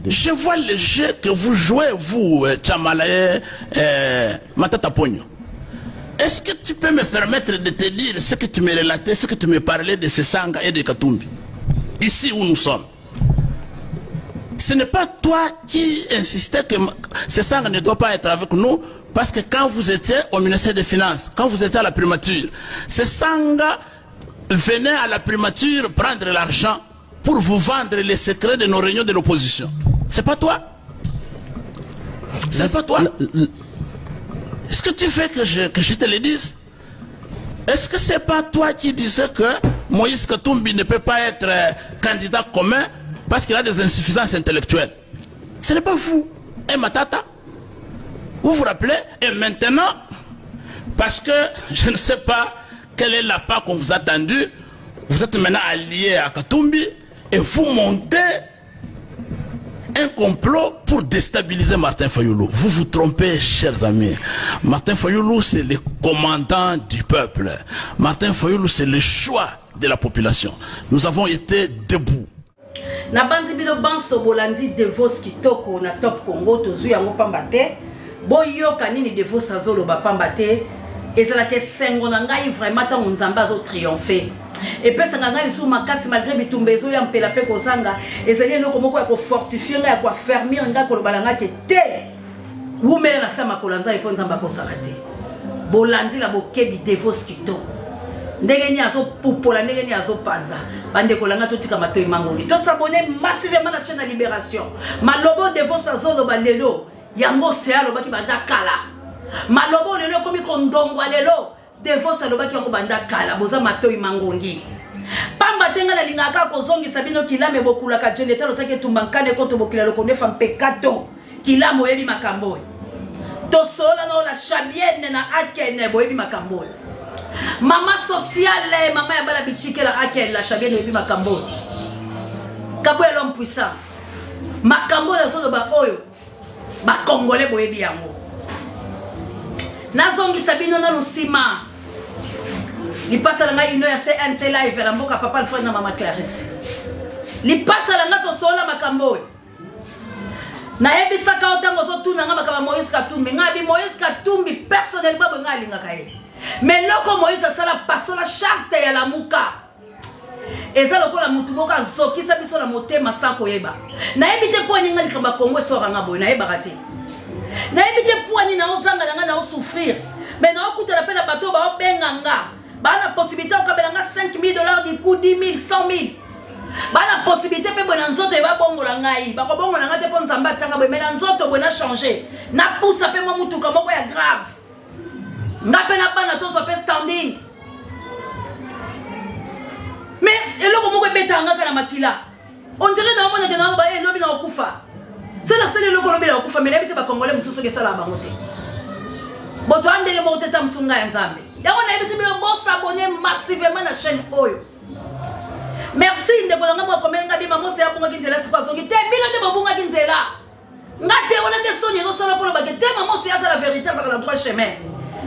Je vois le jeu que vous jouez, vous, Tchamalaye, Matata Pogno. Est-ce que tu peux me permettre de te dire ce que tu me relatais, ce que tu me parlais de Sesanga et de Katumbi, ici où nous sommes? Ce n'est pas toi qui insistais que Sesanga ne doit pas être avec nous, parce que quand vous étiez au ministère des Finances, quand vous étiez à la primature, Sesanga venait à la primature prendre l'argent pour vous vendre les secrets de nos réunions de l'opposition. C'est pas toi? C'est pas toi? Est-ce que tu fais que je te le dise? Est-ce que c'est pas toi qui disais que Moïse Katumbi ne peut pas être candidat commun parce qu'il a des insuffisances intellectuelles? Ce n'est pas vous. Et Matata, vous vous rappelez? Et maintenant, parce que je ne sais pas quel est l'appât qu'on vous a tendu, vous êtes maintenant allié à Katumbi et vous montez un complot pour déstabiliser Martin Fayoulou. Vous vous trompez, chers amis. Martin Fayoulou, c'est le commandant du peuple. Martin Fayoulou, c'est le choix de la population. Nous avons été debout. Na bandi bino banso bolandi devos kitoko na top Congo tozu yango pambate boyo kanini devos azolo ba pambate ezala ke sengo na ngai vraiment ta nzamba zo triompher et puis ça ngai sou makasi malgré bitumbezo ya mpela pe kozanga ezali eloko moko ya ko fortifier ngai ya ko fermer ngai ko lobalanga ke te wumela na sama kolanza epo nzamba ko sakate bolandi la bokebi devos kitoko ndenge ni azo pupola ndenge ni azo panza bande kolanga totika matoi mangoli to s'abonner massivement la chaîne de Libération malobo devos azolo balelo yango se aloba ki banda kala malobo lelo komi kondongwa lelo devos aloba ki yango banda kala boza matoi mangoli pamba tenga na lingaka kozongisa bino kilame bokula ka geneta lotake tumbankane ko to bokila lokonde fam pekato kilamo yebi makambo to sola na la chabienne na akene boyebi makambo mama sociale mama ya bala bichike la akene la chabienne yebi makambo kabo ya l'homme puissant makambo la zolo ba oyo ba congolais boyebi yango nazongisa bino na lusima li passa la ngai ino ya CNT live la mboka papa alfred na mama Clarisse li passa la ngato sola makambo na ebisa ka otango zo tuna nga makaba Moïse Katumbi ngabi Moïse Katumbi personnellement bo ngali ngakaye mais loko Moïse asala pasola charte ya la muka eza lokola mutu boka zokisa biso na motema sako yeba na ebite po ninga likamba Kongo so ranga boy na ebaka te na ebite po ni na ozanga nga na osouffrir mais na okuta la pena bato ba obenganga ba na possibilité okabelanga $5,000 du coup 10,000 100,000 ba na possibilité pe bona nzoto eba bongola ngai ba ko bongola ngate po nzamba tanga boy mais na nzoto bona changer na poussa pe mo mutuka moko ya grave ngape na bana to so pe standing mais eloko moko betanga kana makila on dirait na mona kana ba lobi na okufa c'est la seule eloko lobi na okufa mais lebite ba congolais mususu ke sala ba ngote boto andele mo teta msunga ya nzambe yango na ebisi bilo bo s'abonner massivement na chaîne oyo merci ndeko nga mo komenga bi mamo se abunga kinzela sipaso ki te bino te babunga kinzela ngate ona te sonye no sala polo ba ke te mamo se asa la vérité ça la droit chemin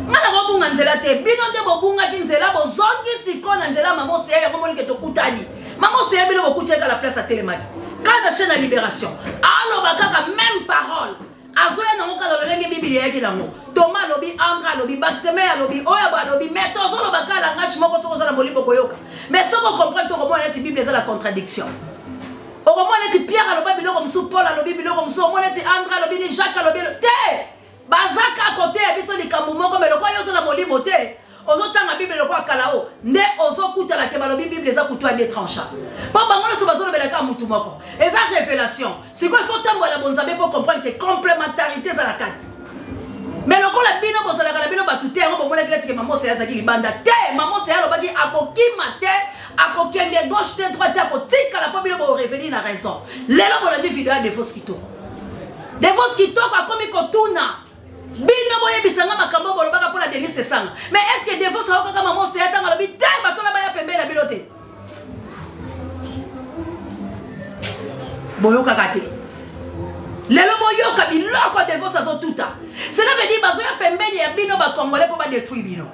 ngana ko bunga nzela te bino te babunga kinzela bo zongi sikona nzela mamo se ya komoni ke to kutani mamo se ya bilo bokucheka la place à Télémaki quand la chaîne de Libération alors ba kaka même parole azoya na ngoka lo lenge biblia yaki lango Thomas lobi Andra lobi Barthélemy lobi oya ba lobi mais to solo bakala ngashi moko soko za na bolimbo koyoka mais soko comprendre to comment la Bible est la contradiction o comment la Pierre lobi biloko msu Paul lobi biloko msu mo la Andra lobi ni Jacques lobi te bazaka côté biso likambu moko mais lokwa yo za na bolimbo te ozotanga Bible lokwa kalao nde ozokuta la kebalobi Bible eza kutwa des tranchants pas bangola so bazolo belaka mutu moko eza révélation c'est quoi il faut tambo la bonzabe pour comprendre que complémentarité za la carte mais lokola bino bozala kala bino batuté ngo bomona kilati ke mamo se yazaki libanda te mamo se yalo baki akokima te akokende gauche te droite akotika la pobilo bo revenir na raison lelo bolandi video de fausse kitoko akomi kotuna bino boye bisanga makambo bolobaka pour la délice sanga mais est-ce que défense a okaka mamo se yatanga lobi te batona baya pembe na bilote boyoka kate lelo boyoka biloko défense azo tuta cela veut dire bazo ya pembeni ya bino ba congolais pour ba détruire bino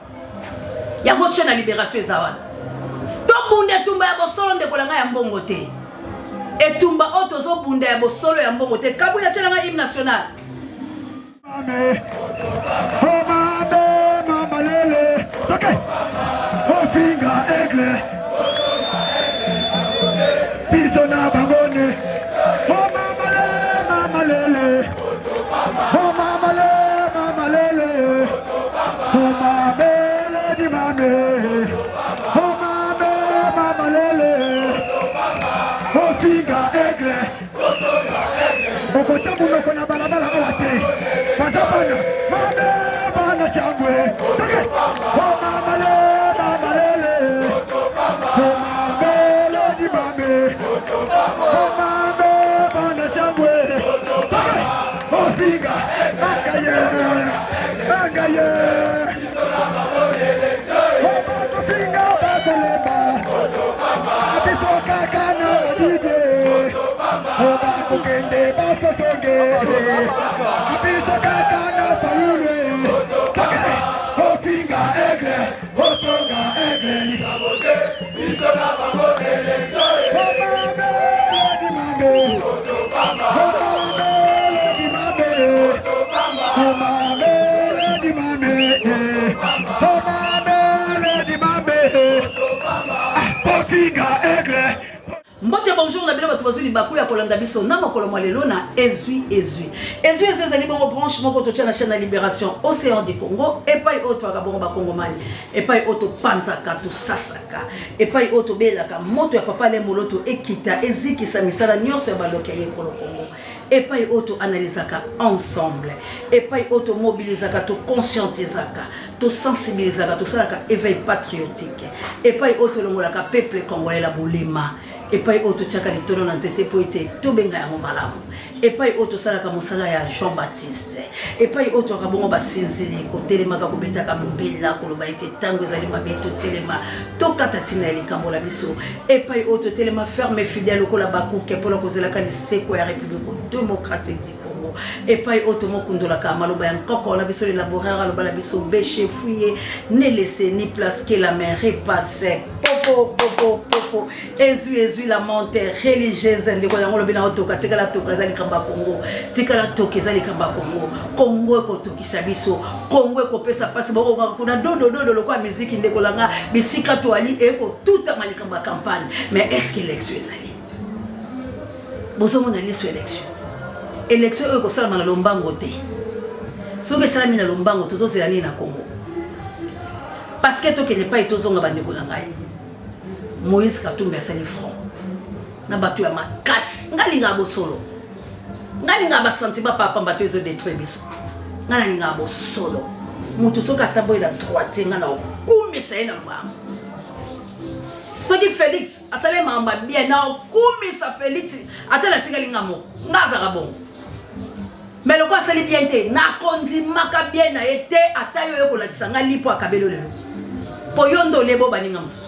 ya mo chaîne de Libération ezawada to bunde tumba ya bosolo nde kolanga ya mbongo te etumba oto bozo bunda ya bosolo ya mbongo te kabu ya tchelanga hymne national Mame, oh mame, mama lele, okay. Oh finger aigle, piso na bangone. Oh mama lele, oh mama lele, oh mame di mame, oh mama lele, oh finger aigle. Okocha munoko na balabala awate. Pasapana, mame bana changwe. Take. Oh mama lele. Oh mame di mame. Oh mame bana changwe. Take. Oh figa, agaye. Oh bako figa bakoleba. Abiso kakana ide. Oh bako kende bako songe. Abiso kakana paure. Take. Oh figa egle. Oh songa egle. Biso na babone lesoe. Oh mame di mame. Oh mame di mame. Oh mame di mame. Oh mame di mame. Oh figa egle. Mbote bonjour na bilo bato bazuli baku ya kolanda biso na mokolo malelo na ezui ezali bongo branche moko to na chaîne de libération Océan du Congo epai oto akabongo ba Kongomani epai oto panzaka to sasaka epai oto belaka moto ya papa le moloto ekita ezikisa misala nyonso ya baloka ye kolo Congo epai oto analysaka ensemble epai oto mobilisaka to conscientisaka to sensibilisaka to salaka éveil patriotique epai oto longolaka peuple congolais la bolima epai oto tchaka litono na nzete po ete tobenga yango malamu epai oto salaka mosala ya Jean Baptiste epai oto akabongo basinzili kotelemaka kobetaka mbela koloba ete tango ezali mabe to telema tokata tina ya likambo la biso epai oto telema ferme fidèle kola bakuke mpona kozelaka liseko ya République démocratique du Congo epai oto mokundolaka maloba ya nkoko na biso l'élaborer aloba la biso bêcher fouiller ne laisser ni place que la mer repasse popo ezui la monte religieuse ndiko yango lobina otoka tikala toka zali kamba Congo tikala toka zali kamba Congo ko tokisa biso Congo ko pesa pasi boko kuna dodo lokwa musique ndeko langa bisika to ali eko tuta malikamba campagne mais est-ce que l'élection ezali bozo mona liso élection eko sala na lombango te sobe sala mina lombango tozo zelani na Congo parce que to ke ne pas etozonga bandeko langa Moïse Katumbi asali front na bato ya makasi ngalinga bosolo ngalinga ba sentiment papa bato ezo détruire biso ngalinga bosolo mutu soka taboy la droite ngana okumisa ena mama soki Félix asale mamba bien na okumisa Félix atala tingalinga mo ngaza kabongo mais le quoi asali bien te na kondimaka bien na ete atayo yo kolakisa ngalipo akabelo lelo po yondo lebo baninga mususu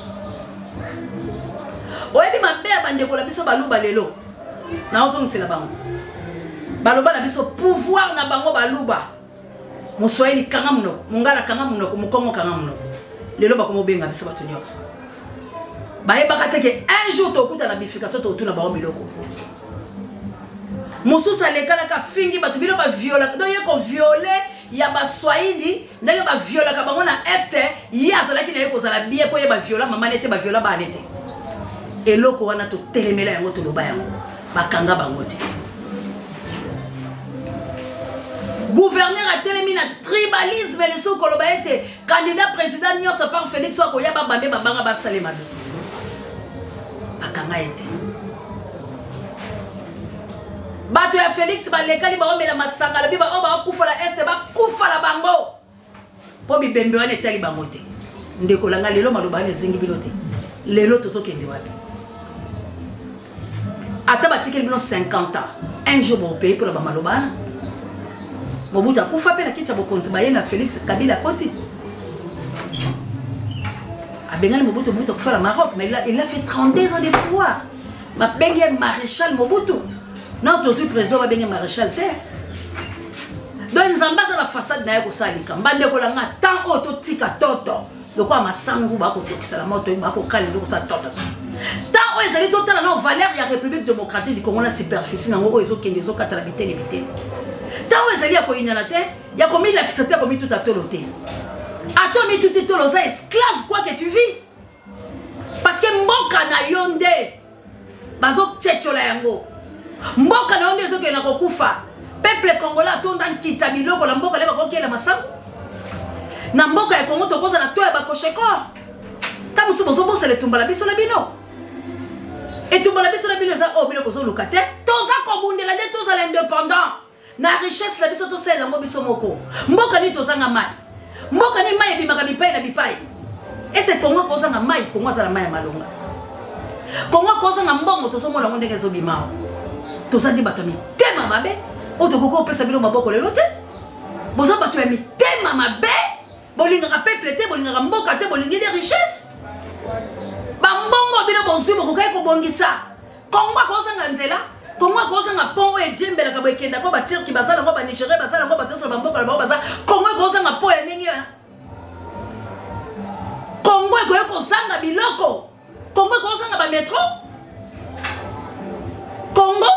oyebi mabe bandeko la biso baluba lelo na ozongisela bango baloba na biso pouvoir na bango baluba Moswahili kanga munoko mungala kanga munoko mukongo kanga munoko lelo bakomo benga biso bato nyonso bayebaka te ke un jour tokuta na bifikaso totuna bango biloko mosusu alekalaka fingi bato bilo baviola donc ye ko violer ya baswahili ndenge baviolaka bango na este ye azalaki na ye kozala bie po ye baviola mama nete baviola banete eloko wana to telemela yango to loba yango bakanga bango te gouverneur a telemi na tribalisme le soko loba ete candidat président nyonso par Félix Wako ya babambe babanga basalema do bakanga ete bato ya Félix balekali baomela masanga biba oba kufa la este ba kufa la bango po bibembe wana etali bango te ndeko langa lelo maloba ne zingi bilote lelo tozokende wapi ata batikeli bino 50 ans un jour bon pays pour la bamalobana Mobutu akufa pe na kiti ya bokonzi baye na Félix Kabila koti abengani Mobutu akufa la Maroc mais il a fait 32 ans de pouvoir ma bengi maréchal Mobutu non tozu président ba bengi maréchal te donc nzamba za la façade na yako salika mbande ko langa tant auto tika toto lokwa masangu ba ko tokisa la moto ba ko kali ndoko sa toto tant où ils allaient totalement valeur de la République démocratique du Congo, la superficie, ils ont des autres qui ont été tant où ils allaient à Koinalate, il y a combien qui s'étaient commis tout à toloté. Attends, mais tout est tolosa esclave, quoi que tu vis. Parce que Mboka na yonde, bazo tchéchola yango. Mboka na yonde, zoke na kokufa. Peuple congolais attend un kitabilo, ko la mboka leba koki la masango. Na mboka ya Congo tokoza na to ya bakosheko. Comme si bozo bosse le tumbala biso na bino. Et tumbala biso na bino za o bino bozo lukate. Toza ko bundela de toza l'indépendant. Na richesse la biso to sela ngo biso moko. Mboka ni toza nga mai. Mboka ni mai bimaka bipai na bipai. Et c'est Congo koza nga mai, Congo za na mai malonga. Congo koza nga mbongo tozo mona ngo ndenge zo bimao. Toza ndi bato mi tema mabe. O to koko pesa bino maboko lelo te. Boza bato ya mi tema mabe. Bolinga peuple te, bolinga mboka te, bolinga des richesses. Bambongo bino bozu bokokai ko bongisa. Congo koza nga nzela. Congo koza nga pont e djembe la kabo ekenda ko batir ki bazala ngo ba Nigeria bazala ngo bato sur bamboka la baza. Congo koza nga pont ya ningi ya. Congo ko zanga biloko. Congo koza nga ba metro. Congo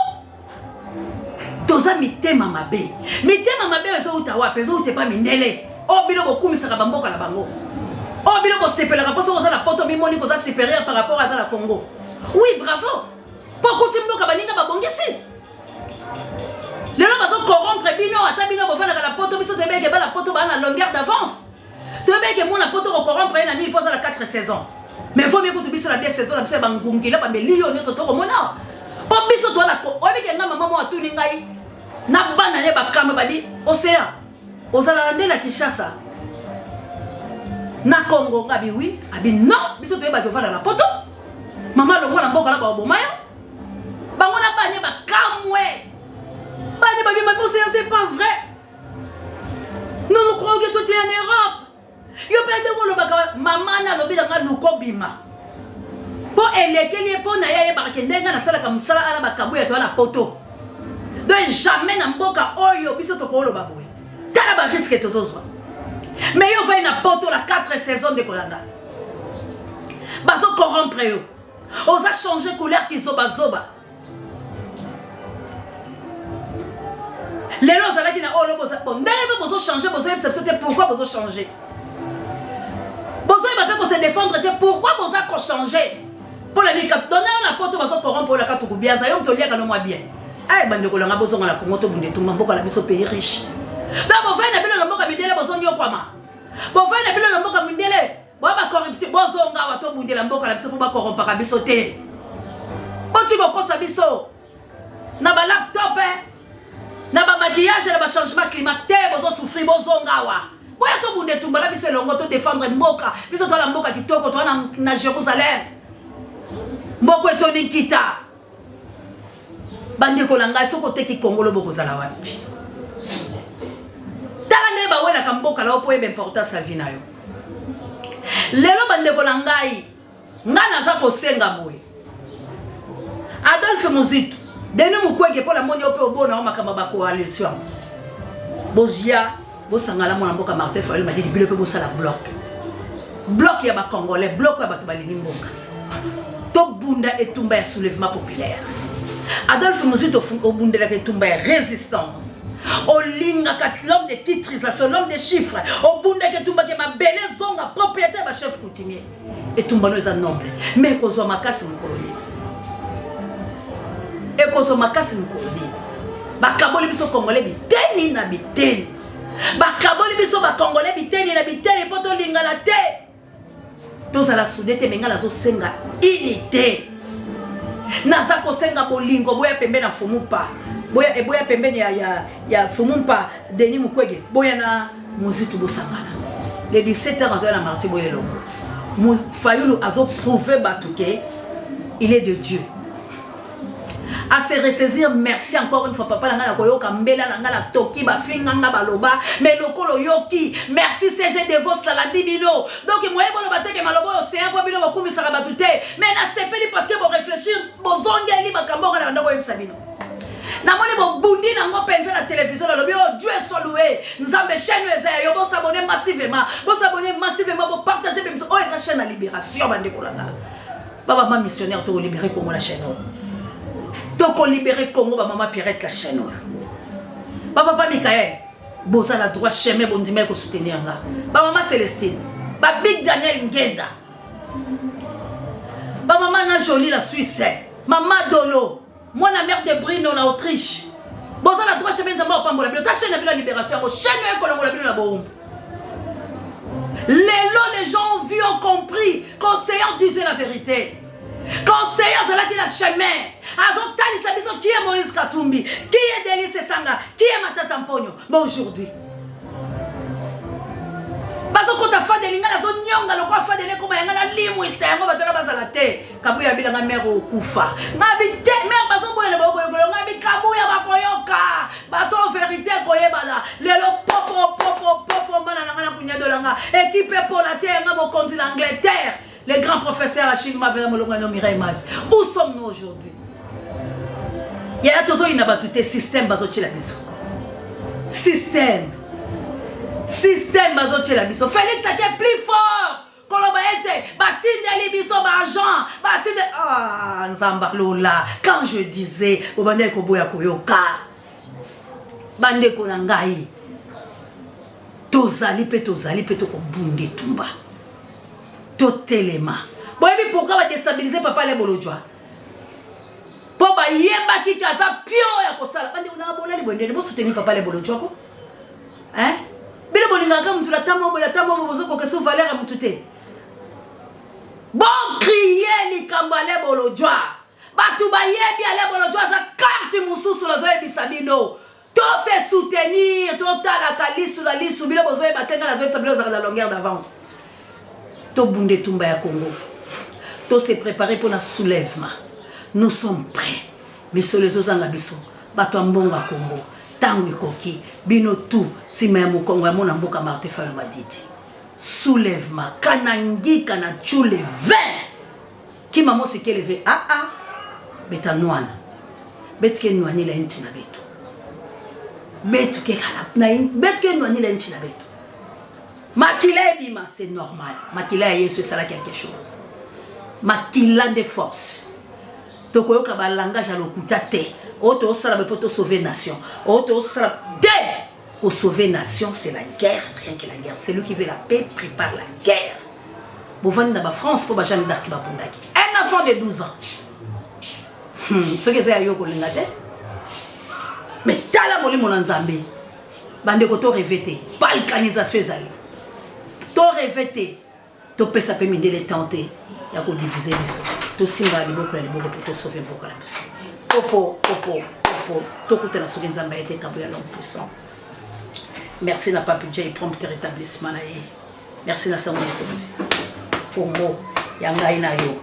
toza mitema mabe. Mitema mabe ezo utawa pezo utepa minele. Oh bilo bokumisa ka bamboka la bango. Oh bilo ko sepela ka poso za la poto mimoni ko za supérieur par rapport à la Congo. Oui, bravo. Pourquoi tu mboka baninga babongisi? Lelo bazo corrompre bino ata bino bofana ka la poto biso tebeke ba la poto ba na longueur d'avance. Tebeke mon la poto ko corrompre na nil posa la 4 saisons. Mais faut mieux que tu biso la 2 saisons la biso bangungi la ba melio nyoso to ko mona. Po biso to la ko obeke nga mama mo atuni ngai. Na bana ne bakama badi océan. Ozala ndela Kinshasa na Congo ngabi oui abi non biso toyeba ko fala na poto mama longo na mboka la ba obomayo bango na banye ba kamwe banye ba bima c'est pas vrai. Nous croyons que tout est en Europe. Yo perde ko lo baka mama na lobi nga luko bima po elekeli po na ya ba kendenga na sala ka musala ala bakabu ya to na poto donc jamais na mboka oyo biso to ko lo baboy. T'as la risque que tu as. Mais il y a une porte la 4 saisons de Kolanda. Bazo corrompre yo. On a changé couleur qui zoba zoba. Les lois qui na olo boza bon. D'ailleurs bozo changer bozo c'était pourquoi bozo changer. Bozo il va pas se défendre pourquoi bozo ko changer. Pour la nika donner la porte bozo corrompre pour la carte ko bien ça yo to lia ka no moi bien. Ay bande ko langa bozo ngala ko moto bunde tumba mboka la biso pays riche. Donc, vous faites le mboka mindele bozo nyo kwama. Vous faites le mboka mindele bo ba corrupti bozo nga wato bundela mboka la biso ko ba corrompre ka biso te. Boti ko kosa biso. Na ba laptop na ba maquillage na ba changement climatique bozo souffrir bozo nga wa. Boya to bunde tumba la biso longo to défendre mboka. Biso to la mboka kitoko to na Jérusalem. Mboko etoni kita. Bande ko langa soko te ki Congo lo boko zala wapi. Ba wela kamboka la po ebe importance sa vie na yo. Lelo bande ko langai ngana za ko senga boy. Adolphe Muzito dene mukwege po la moni ope obona o makama ba coalition. Bozia bo sangala mona mboka Martin Fayulu madi bilo pe bo sala bloc. Bloc ya ba congolais, bloc ya ba to balingi mboka. To bunda etumba ya soulèvement populaire. Adolphe Muzito obundela ke tumba ya résistance. Au linga l'homme de titrisation, l'homme de chiffres, au bunda que tumba que ma belle zonga propriétaire ma chef coutumier et tumba nous est noble mais qu'on soit makasi mon colonie et qu'on soit makasi mon colonie ba kaboli biso congolais biteni na biteni ba kaboli biso ba congolais biteni na biteni poto linga la te tous à la soudete menga la zo senga unité naza ko senga bolingo boya pembe na fumupa boya pembeni ya Fumumpa Denis Mukwege boya na Muzito bosangana les 17h à la Marti boya longo Fayulu azo prouvé batuke il est de Dieu à se ressaisir merci encore une fois papa na ngala koyoka mbela na ngala toki ba finga baloba mais lokolo yoki merci CG de vos la dibilo donc moye bolo bateke malobo océan po bilo bokumisa batute mais na sepeli parce que bo réfléchir bozonga li bakambo na ndako yebisabino. Namoni bo bundi na ngo penza la télévision la lobi oh Dieu soit loué nzambe chaîne ezaya yo bo s'abonner massivement bo partager même oh eza chaîne la libération bande kolanga Baba maman missionnaire to libérer Congo la chaîne. To libérer Congo ba maman Pierrette la chaîne. Baba papa Michael boza la droit chemin bon dimé ko soutenir nga. Ba maman Célestine, ba Big Daniel Ngenda. Ba maman na Jolie la Suisse, maman Dolo, moi la mère de Bruno la Autriche. Boza la droit chemin zamba opambola bilo ta chaîne de la libération ko chaîne ko la bilo la bo. Les gens ont vu, ont compris. Conseillers disaient la vérité. Conseillers, c'est là qu'il a chemin. Azotali Sabiso, qui est Moïse Katumbi, qui est Delis Sanga, qui est Matata Mpogno. Mais aujourd'hui, parce que quand tu as fait des lignes, tu as fait des lignes, tu as fait des lignes, tu as fait des lignes, Kabuya bila mère au kufa. Ngabite mère baso boye ba boye ngabi kabuya ba koyoka. Bato vérité koye bala. Lelo popo mana ngana kunya dolanga. Équipe pour la terre ngabo konti l'Angleterre. Les grands professeurs Achille Mavera Molongano Mireille Mav. Où sommes-nous aujourd'hui? Il y a toujours une abatute système baso chila biso. Système baso chila biso. Félix était plus fort. Quand je disais tozali pe to ko bunde tumba to telema boyebi pourquoi va déstabiliser papa les bolojwa po ba yeba ki kaza pio ya kosala bande una bolali bonde bo soutenir papa les bolojwa ko hein bile bolinga ka mutula tamo bozo ko keso valeur ya mutute. Bon crier li kambale bolojwa batu ba yebi ale bolojwa za carte mususu la zoe bisabino to se soutenir to tala kalisu la lisu bile bozo e batenga la zoe bisabino za la longueur d'avance to bunde tumba ya Congo to se préparer pour la soulèvement. Nous sommes prêts mais sur les ozanga biso batu mbonga Congo tangu koki bino tout si même Congo mona mboka Martin Fayulu Madidi soulèvement kanangi kana chule 20 qui maman c'est qu'elle levé beta noana betke noani la ntina betu betke kala na betke noani la ntina betu makila bima c'est normal makila yesu sala quelque chose makila de force toko yoka ba langage à l'okutate auto sala be poto sauver nation auto sala de pour sauver nation, c'est la guerre, rien que la guerre. C'est lui qui veut la paix, prépare la guerre. Vous venez dans la France pour Jeanne d'Arc. Un enfant de 12 ans. Ce que c'est à Yoko Lingate. Mais t'as la molie mon ensemble. Bande ko to revêté. Balkanisation ezali. To revêté. To pesa pe minde les tenter. Ya ko diviser biso. To simba liboko pour to sauver beaucoup la biso. Popo. To ko tela sauver nzamba été kabuya l'homme puissant. Merci n'a pas budget et prompt rétablissement. Merci na Congo. Yanga ina yo.